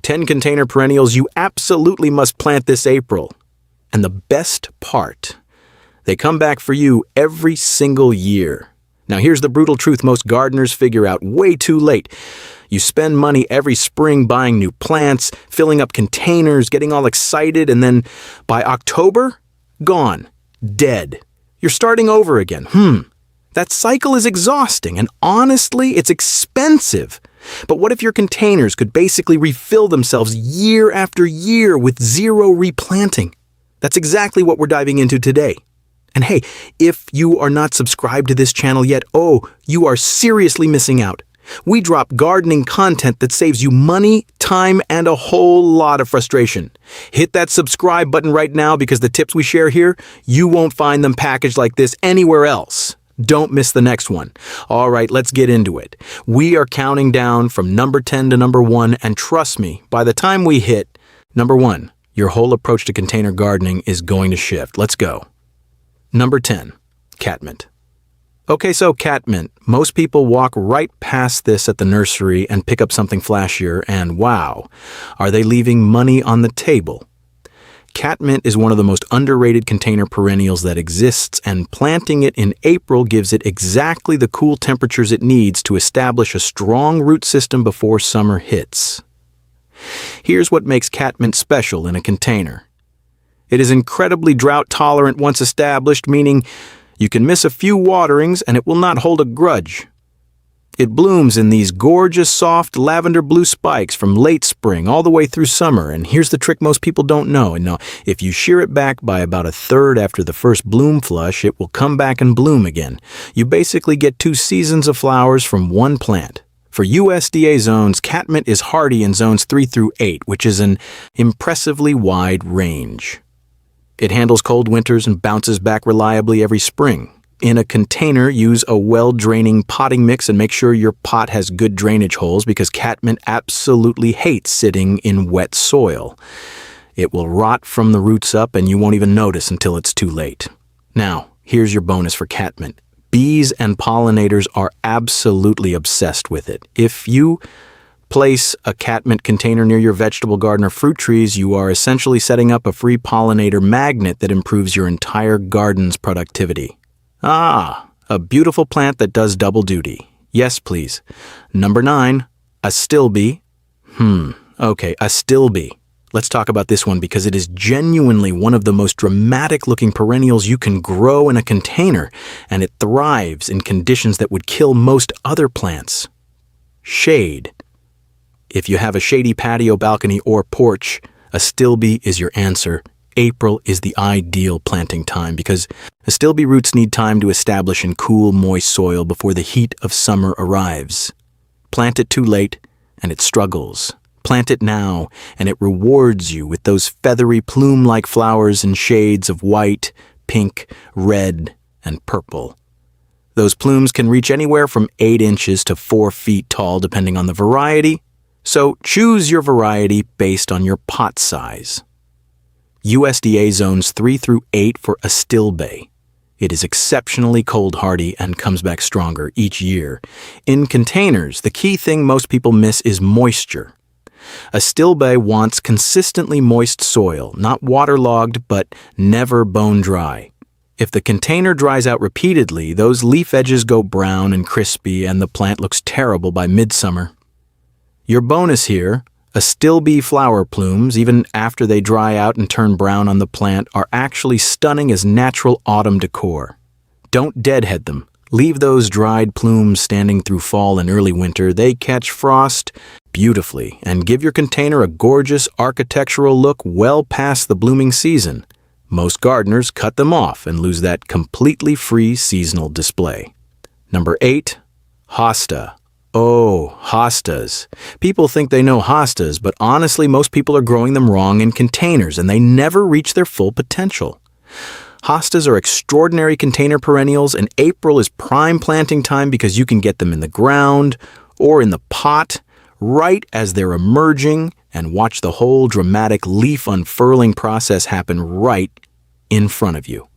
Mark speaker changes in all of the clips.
Speaker 1: 10 container perennials you absolutely must plant this April. And the best part, they come back for you every single year. Now here's the brutal truth most gardeners figure out way too late. You spend money every spring buying new plants, filling up containers, getting all excited, and then by October, gone, dead. You're starting over again. That cycle is exhausting, and honestly, it's expensive. But what if your containers could basically refill themselves year after year with zero replanting? That's exactly what we're diving into today. And hey, if you are not subscribed to this channel yet, you are seriously missing out. We drop gardening content that saves you money, time, and a whole lot of frustration. Hit that subscribe button right now because the tips we share here, you won't find them packaged like this anywhere else. Don't miss the next one. All right, let's get into it. We are counting down from number 10 to number 1, and trust me, by the time we hit number 1, your whole approach to container gardening is going to shift. Let's go. Number 10, Catmint. Okay, so Catmint. Most people walk right past this at the nursery and pick up something flashier, and wow, are they leaving money on the table? Catmint is one of the most underrated container perennials that exists, and planting it in April gives it exactly the cool temperatures it needs to establish a strong root system before summer hits. Here's what makes Catmint special in a container. It is incredibly drought tolerant once established, meaning you can miss a few waterings and it will not hold a grudge. It blooms in these gorgeous, soft lavender blue spikes from late spring all the way through summer, and here's the trick most people don't know. If you shear it back by about a third after the first bloom flush, it will come back and bloom again. You basically get 2 seasons of flowers from one plant. For USDA zones, Catmint is hardy in zones 3 through 8, which is an impressively wide range. It handles cold winters and bounces back reliably every spring. In a container, use a well-draining potting mix and make sure your pot has good drainage holes because Catmint absolutely hates sitting in wet soil. It will rot from the roots up and you won't even notice until it's too late. Now, here's your bonus for Catmint. Bees and pollinators are absolutely obsessed with it. If you place a Catmint container near your vegetable garden or fruit trees, you are essentially setting up a free pollinator magnet that improves your entire garden's productivity. A beautiful plant that does double duty. Yes, please. Number 9, Astilbe. Astilbe. Let's talk about this one because it is genuinely one of the most dramatic-looking perennials you can grow in a container, and it thrives in conditions that would kill most other plants. Shade. If you have a shady patio, balcony, or porch, Astilbe is your answer. April is the ideal planting time because Astilbe roots need time to establish in cool, moist soil before the heat of summer arrives. Plant it too late, and it struggles. Plant it now, and it rewards you with those feathery plume-like flowers in shades of white, pink, red, and purple. Those plumes can reach anywhere from 8 inches to 4 feet tall depending on the variety, so choose your variety based on your pot size. USDA zones 3 through 8 for Astilbe. It is exceptionally cold hardy and comes back stronger each year. In containers, the key thing most people miss is moisture. Astilbe wants consistently moist soil, not waterlogged but never bone dry. If the container dries out repeatedly, those leaf edges go brown and crispy and the plant looks terrible by midsummer. Your bonus here, Astilbe flower plumes, even after they dry out and turn brown on the plant, are actually stunning as natural autumn decor. Don't deadhead them. Leave those dried plumes standing through fall and early winter. They catch frost beautifully and give your container a gorgeous architectural look well past the blooming season. Most gardeners cut them off and lose that completely free seasonal display. Number 8, Hosta. Hostas. People think they know hostas, but honestly, most people are growing them wrong in containers, and they never reach their full potential. Hostas are extraordinary container perennials, and April is prime planting time because you can get them in the ground or in the pot right as they're emerging and watch the whole dramatic leaf unfurling process happen right in front of you.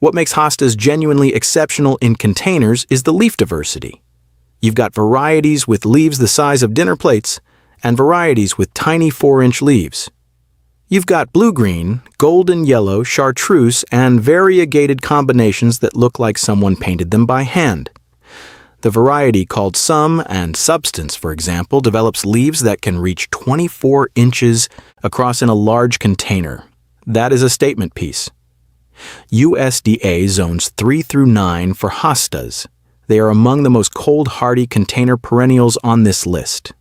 Speaker 1: What makes hostas genuinely exceptional in containers is the leaf diversity. You've got varieties with leaves the size of dinner plates and varieties with tiny 4-inch leaves. You've got blue-green, golden yellow, chartreuse, and variegated combinations that look like someone painted them by hand. The variety called Sum and Substance, for example, develops leaves that can reach 24 inches across in a large container. That is a statement piece. USDA zones 3 through 9 for Hostas. They are among the most cold-hardy container perennials on this list.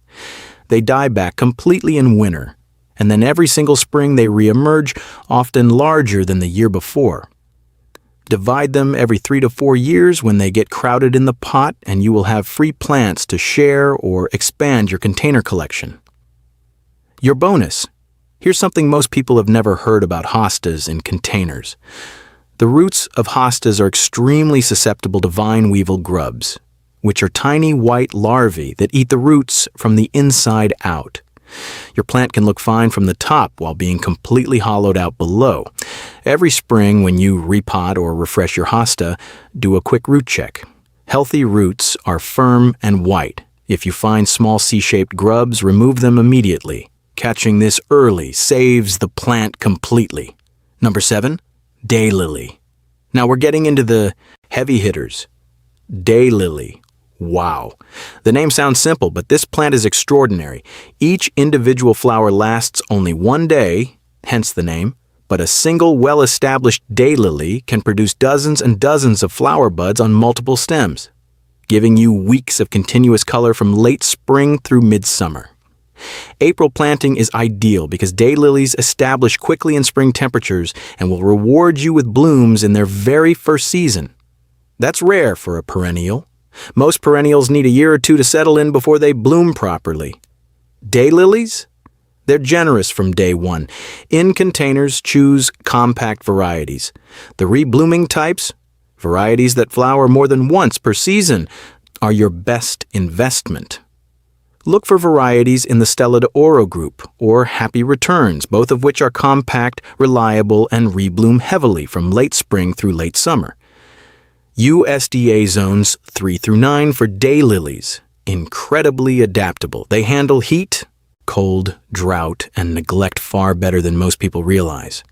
Speaker 1: They die back completely in winter, and then every single spring they reemerge, often larger than the year before. Divide them every 3 to 4 years when they get crowded in the pot, and you will have free plants to share or expand your container collection. Your bonus. Here's something most people have never heard about hostas in containers. The roots of hostas are extremely susceptible to vine weevil grubs, which are tiny white larvae that eat the roots from the inside out. Your plant can look fine from the top while being completely hollowed out below. Every spring when you repot or refresh your hosta, do a quick root check. Healthy roots are firm and white. If you find small C-shaped grubs, remove them immediately. Catching this early saves the plant completely. Number 7, daylily. Now we're getting into the heavy hitters. Daylily. Wow. The name sounds simple, but this plant is extraordinary. Each individual flower lasts only 1 day, hence the name, but a single well-established daylily can produce dozens and dozens of flower buds on multiple stems, giving you weeks of continuous color from late spring through midsummer. April planting is ideal because daylilies establish quickly in spring temperatures and will reward you with blooms in their very first season. That's rare for a perennial. Most perennials need a year or two to settle in before they bloom properly. Daylilies? They're generous from day one. In containers, choose compact varieties. The reblooming types, varieties that flower more than once per season, are your best investment. Look for varieties in the Stella d'Oro group or Happy Returns, both of which are compact, reliable, and rebloom heavily from late spring through late summer. USDA zones 3 through 9 for daylilies. Incredibly adaptable. They handle heat, cold, drought, and neglect far better than most people realize.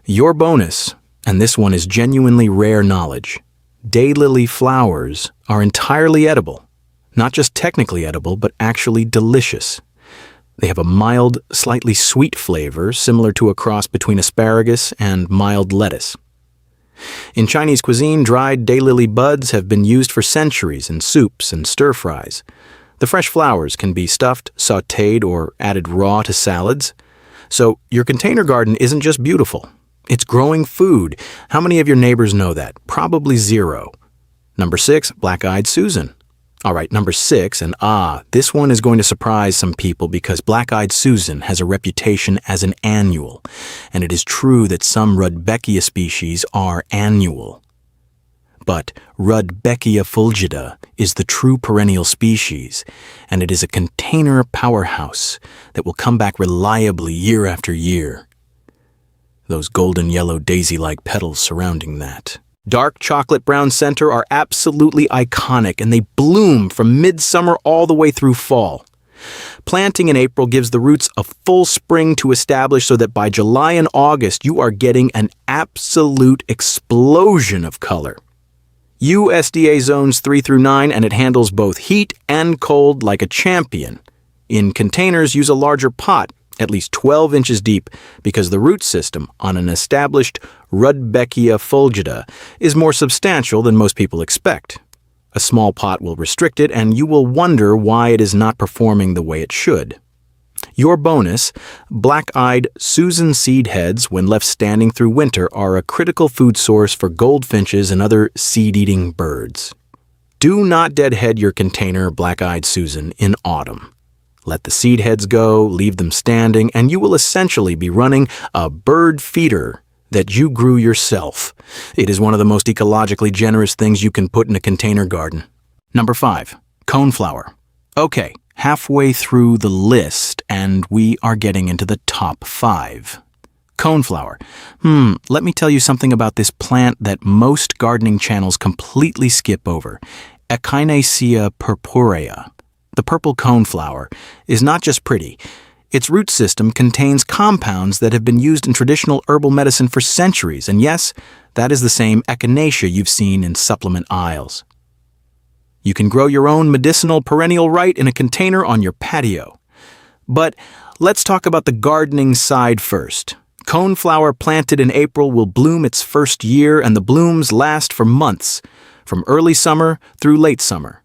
Speaker 1: Your bonus, and this one is genuinely rare knowledge, daylily flowers are entirely edible. Not just technically edible, but actually delicious. They have a mild, slightly sweet flavor similar to a cross between asparagus and mild lettuce. In Chinese cuisine, dried daylily buds have been used for centuries in soups and stir-fries. The fresh flowers can be stuffed, sautéed, or added raw to salads. So your container garden isn't just beautiful. It's growing food. How many of your neighbors know that? Probably 0. Number 6, Black-Eyed Susan. All right, number 6, and this one is going to surprise some people because Black-Eyed Susan has a reputation as an annual, and it is true that some Rudbeckia species are annual. But Rudbeckia fulgida is the true perennial species, and it is a container powerhouse that will come back reliably year after year. Those golden yellow daisy-like petals surrounding that. Dark chocolate brown center are absolutely iconic, and they bloom from midsummer all the way through fall. Planting in April gives the roots a full spring to establish so that by July and August you are getting an absolute explosion of color. USDA zones 3 through 9, and it handles both heat and cold like a champion. In containers, use a larger pot, at least 12 inches deep, because the root system on an established Rudbeckia fulgida is more substantial than most people expect. A small pot will restrict it, and you will wonder why it is not performing the way it should. Your bonus, black-eyed Susan seed heads, when left standing through winter, are a critical food source for goldfinches and other seed-eating birds. Do not deadhead your container black-eyed Susan in autumn. Let the seed heads go, leave them standing, and you will essentially be running a bird feeder that you grew yourself. It is one of the most ecologically generous things you can put in a container garden. Number 5, Coneflower. Okay, halfway through the list, and we are getting into the top 5. Coneflower. Let me tell you something about this plant that most gardening channels completely skip over. Echinacea purpurea. The purple coneflower is not just pretty. Its root system contains compounds that have been used in traditional herbal medicine for centuries, and yes, that is the same echinacea you've seen in supplement aisles. You can grow your own medicinal perennial right in a container on your patio. But let's talk about the gardening side first. Coneflower planted in April will bloom its first year, and the blooms last for months, from early summer through late summer.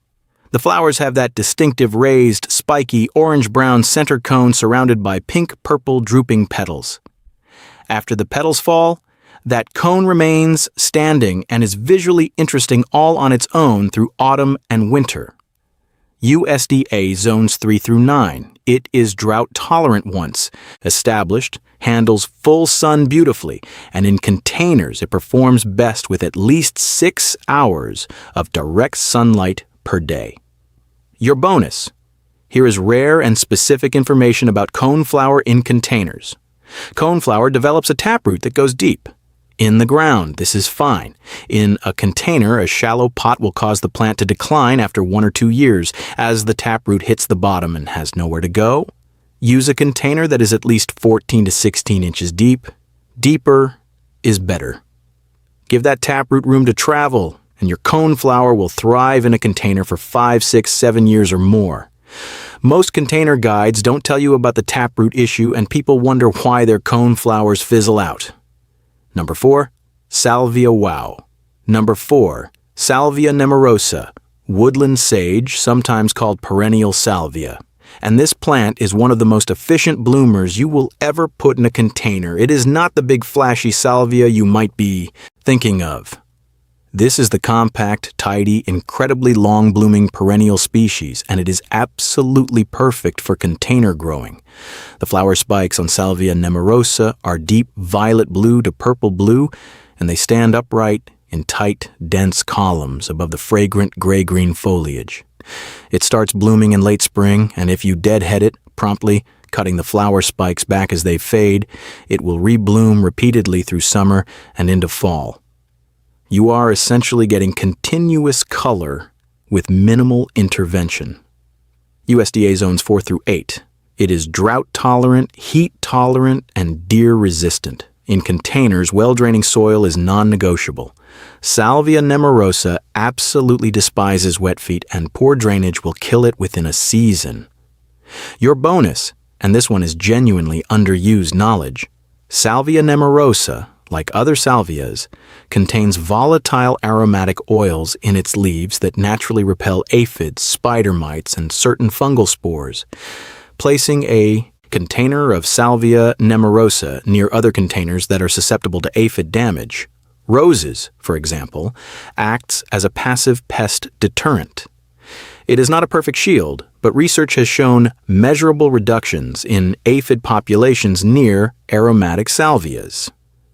Speaker 1: The flowers have that distinctive raised, spiky, orange-brown center cone surrounded by pink-purple drooping petals. After the petals fall, that cone remains standing and is visually interesting all on its own through autumn and winter. USDA zones 3 through 9. It is drought-tolerant once established, handles full sun beautifully, and in containers it performs best with at least 6 hours of direct sunlight per day. Your bonus. Here is rare and specific information about coneflower in containers. Coneflower develops a taproot that goes deep. In the ground, this is fine. In a container, a shallow pot will cause the plant to decline after 1 or 2 years as the taproot hits the bottom and has nowhere to go. Use a container that is at least 14 to 16 inches deep. Deeper is better. Give that taproot room to travel, and your coneflower will thrive in a container for 5, 6, 7 years or more. Most container guides don't tell you about the taproot issue, and people wonder why their coneflowers fizzle out. Number 4, Salvia wow. Number 4, Salvia nemorosa, woodland sage, sometimes called perennial salvia. And this plant is one of the most efficient bloomers you will ever put in a container. It is not the big flashy salvia you might be thinking of. This is the compact, tidy, incredibly long-blooming perennial species, and it is absolutely perfect for container growing. The flower spikes on Salvia nemorosa are deep violet blue to purple blue, and they stand upright in tight, dense columns above the fragrant gray-green foliage. It starts blooming in late spring, and if you deadhead it promptly, cutting the flower spikes back as they fade, it will rebloom repeatedly through summer and into fall. You are essentially getting continuous color with minimal intervention. USDA zones 4 through 8. It is drought-tolerant, heat-tolerant, and deer-resistant. In containers, well-draining soil is non-negotiable. Salvia nemorosa absolutely despises wet feet, and poor drainage will kill it within a season. Your bonus, and this one is genuinely underused knowledge, Salvia nemorosa, like other salvias, contains volatile aromatic oils in its leaves that naturally repel aphids, spider mites, and certain fungal spores. Placing a container of Salvia nemorosa near other containers that are susceptible to aphid damage, roses, for example, acts as a passive pest deterrent. It is not a perfect shield, but research has shown measurable reductions in aphid populations near aromatic salvias.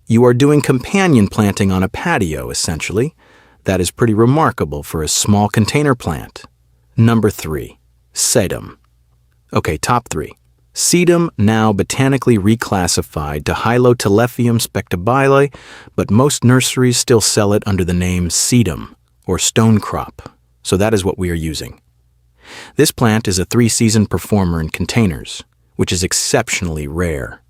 Speaker 1: You are doing companion planting on a patio, essentially. That is pretty remarkable for a small container plant. Number 3, Sedum. Okay, top 3. Sedum, now botanically reclassified to Hylotelephium spectabile, but most nurseries still sell it under the name Sedum, or stonecrop, so that is what we are using. This plant is a 3-season performer in containers, which is exceptionally rare.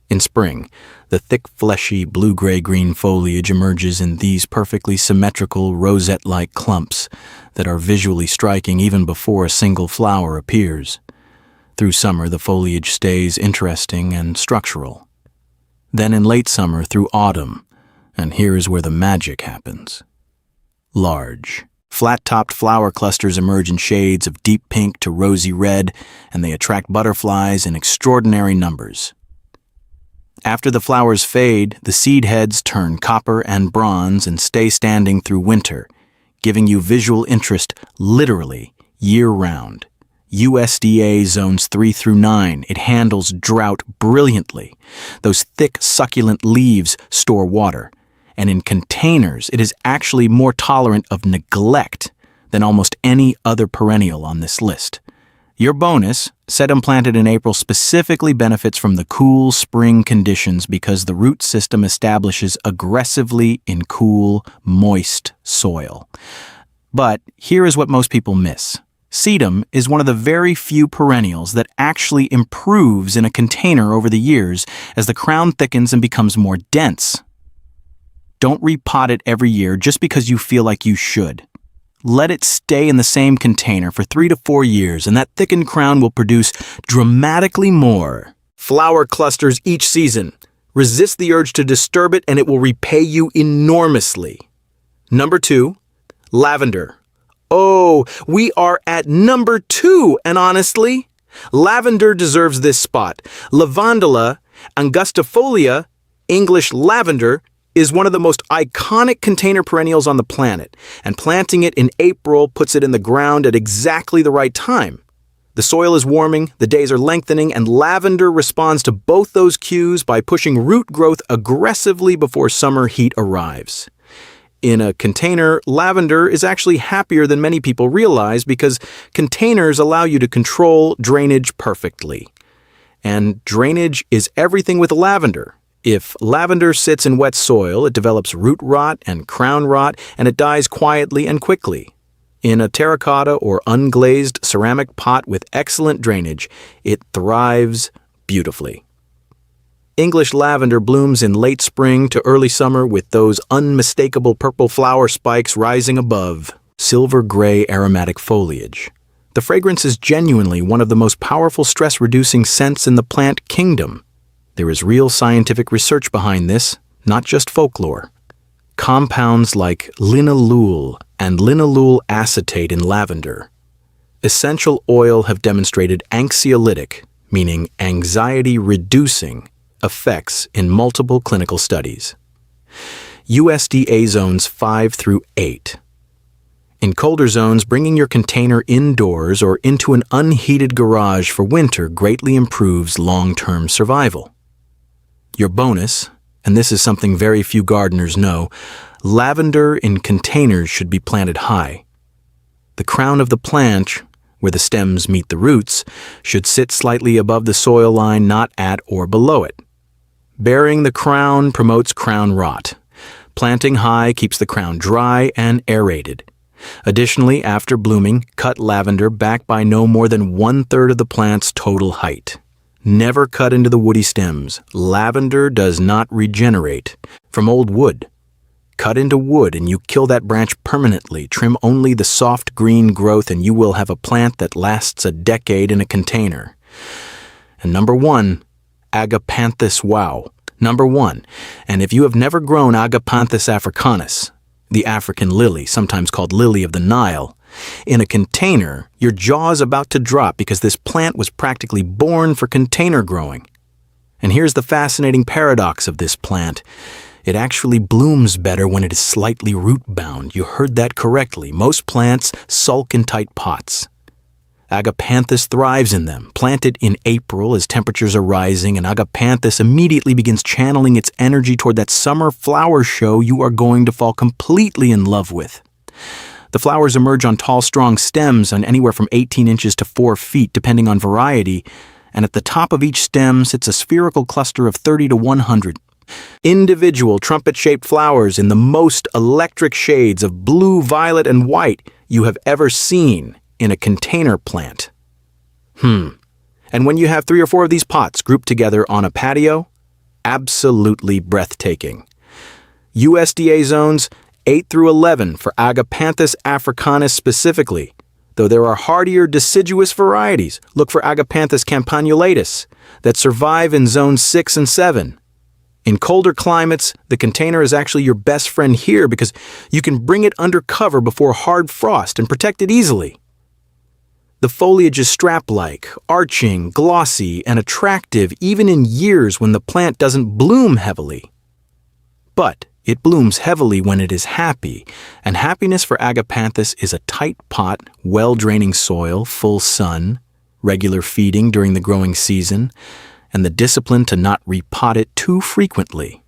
Speaker 1: In spring, the thick, fleshy, blue-gray-green foliage emerges in these perfectly symmetrical, rosette-like clumps that are visually striking even before a single flower appears. Through summer, the foliage stays interesting and structural. Then in late summer through autumn, and here is where the magic happens. Large, flat-topped flower clusters emerge in shades of deep pink to rosy red, and they attract butterflies in extraordinary numbers. After the flowers fade, the seed heads turn copper and bronze and stay standing through winter, giving you visual interest literally year-round. USDA zones 3 through 9. It handles drought brilliantly. Those thick, succulent leaves store water. And in containers, it is actually more tolerant of neglect than almost any other perennial on this list. Your bonus, Sedum planted in April, specifically benefits from the cool spring conditions because the root system establishes aggressively in cool, moist soil. But here is what most people miss. Sedum is one of the very few perennials that actually improves in a container over the years as the crown thickens and becomes more dense. Don't repot it every year just because you feel like you should. Let it stay in the same container for 3 to 4 years, and that thickened crown will produce dramatically more flower clusters each season. Resist the urge to disturb it, and it will repay you enormously. Number 2, lavender. Oh, we are at number 2, and honestly, lavender deserves this spot. Lavandula angustifolia, English lavender, is one of the most iconic container perennials on the planet, and planting it in April puts it in the ground at exactly the right time. The soil is warming, the days are lengthening, and lavender responds to both those cues by pushing root growth aggressively before summer heat arrives. In a container, lavender is actually happier than many people realize because containers allow you to control drainage perfectly. And drainage is everything with lavender. If lavender sits in wet soil, it develops root rot and crown rot, and it dies quietly and quickly. In a terracotta or unglazed ceramic pot with excellent drainage, it thrives beautifully. English lavender blooms in late spring to early summer with those unmistakable purple flower spikes rising above silver-gray aromatic foliage. The fragrance is genuinely one of the most powerful stress-reducing scents in the plant kingdom. There is real scientific research behind this, not just folklore. Compounds like linalool and linalool acetate in lavender. Essential oil have demonstrated anxiolytic, meaning anxiety-reducing, effects in multiple clinical studies. USDA zones 5 through 8. In colder zones, bringing your container indoors or into an unheated garage for winter greatly improves long-term survival. Your bonus, and this is something very few gardeners know, lavender in containers should be planted high. The crown of the plant, where the stems meet the roots, should sit slightly above the soil line, not at or below it. Burying the crown promotes crown rot. Planting high keeps the crown dry and aerated. Additionally, after blooming, cut lavender back by no more than 1/3 of the plant's total height. Never cut into the woody stems. Lavender does not regenerate from old wood. Cut into wood and you kill that branch permanently. Trim only the soft green growth and you will have a plant that lasts a decade in a container. And number 1, Agapanthus wow. Number 1, and if you have never grown Agapanthus africanus, the African lily, sometimes called lily of the Nile, in a container, your jaw is about to drop because this plant was practically born for container growing. And here's the fascinating paradox of this plant. It actually blooms better when it is slightly root-bound. You heard that correctly. Most plants sulk in tight pots. Agapanthus thrives in them. Planted in April as temperatures are rising, and Agapanthus immediately begins channeling its energy toward that summer flower show you are going to fall completely in love with. The flowers emerge on tall, strong stems on anywhere from 18 inches to 4 feet, depending on variety, and at the top of each stem sits a spherical cluster of 30 to 100. Individual trumpet-shaped flowers in the most electric shades of blue, violet, and white you have ever seen in a container plant. And when you have 3 or 4 of these pots grouped together on a patio, absolutely breathtaking. USDA zones 8 through 11 for Agapanthus africanus specifically, though there are hardier deciduous varieties. Look for Agapanthus campanulatus that survive in zones 6 and 7. In colder climates, the container is actually your best friend here because you can bring it under cover before hard frost and protect it easily. The foliage is strap-like, arching, glossy, and attractive even in years when the plant doesn't bloom heavily. But it blooms heavily when it is happy, and happiness for Agapanthus is a tight pot, well-draining soil, full sun, regular feeding during the growing season, and the discipline to not repot it too frequently.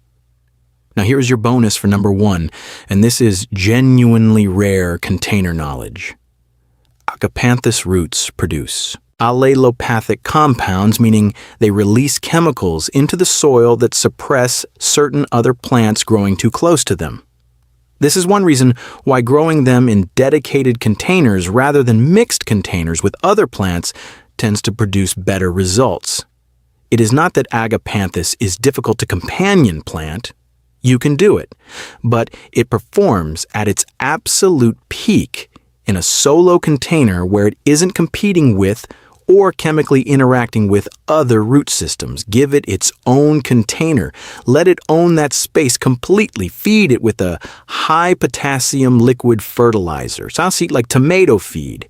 Speaker 1: Now here's your bonus for number 1, and this is genuinely rare container knowledge. Agapanthus roots produce allelopathic compounds, meaning they release chemicals into the soil that suppress certain other plants growing too close to them. This is one reason why growing them in dedicated containers rather than mixed containers with other plants tends to produce better results. It is not that Agapanthus is difficult to companion plant. You can do it, but it performs at its absolute peak in a solo container where it isn't competing with or chemically interacting with other root systems. Give it its own container. Let it own that space completely. Feed it with a high-potassium liquid fertilizer. Sounds like tomato feed.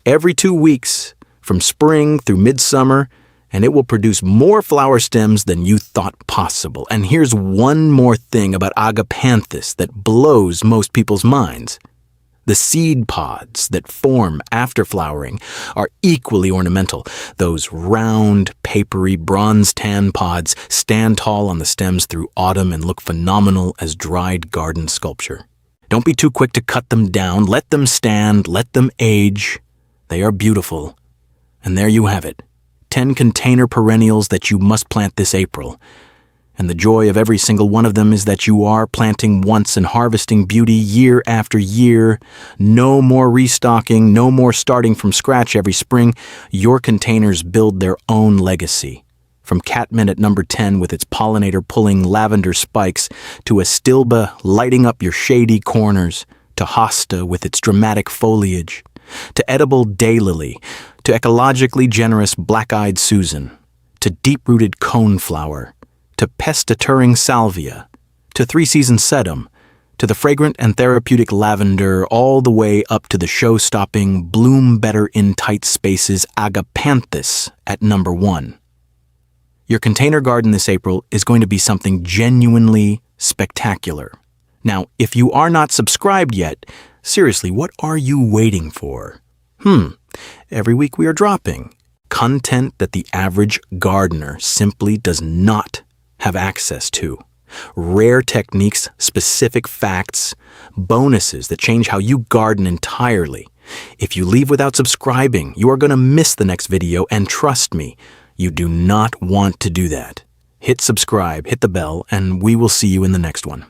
Speaker 1: Every 2 weeks, from spring through midsummer, and it will produce more flower stems than you thought possible. And here's one more thing about Agapanthus that blows most people's minds. The seed pods that form after flowering are equally ornamental. Those round, papery, bronze-tan pods stand tall on the stems through autumn and look phenomenal as dried garden sculpture. Don't be too quick to cut them down. Let them stand. Let them age. They are beautiful. And there you have it. 10 container perennials that you must plant this April. And the joy of every single one of them is that you are planting once and harvesting beauty year after year. No more restocking, no more starting from scratch every spring. Your containers build their own legacy. From Catmint at number 10 with its pollinator pulling lavender spikes, to Astilbe lighting up your shady corners, to Hostas with its dramatic foliage, to edible Daylily, to ecologically generous black-eyed Susan, to deep-rooted Coneflower, to pest-deterring Salvia, to three-season Sedum, to the fragrant and therapeutic Lavender, all the way up to the show-stopping, bloom-better-in-tight spaces Agapanthus at number 1. Your container garden this April is going to be something genuinely spectacular. Now, if you are not subscribed yet, seriously, what are you waiting for? Every week we are dropping content that the average gardener simply does not have access to. Rare techniques, specific facts, bonuses that change how you garden entirely. If you leave without subscribing, you are going to miss the next video, and trust me, you do not want to do that. Hit subscribe, hit the bell, and we will see you in the next one.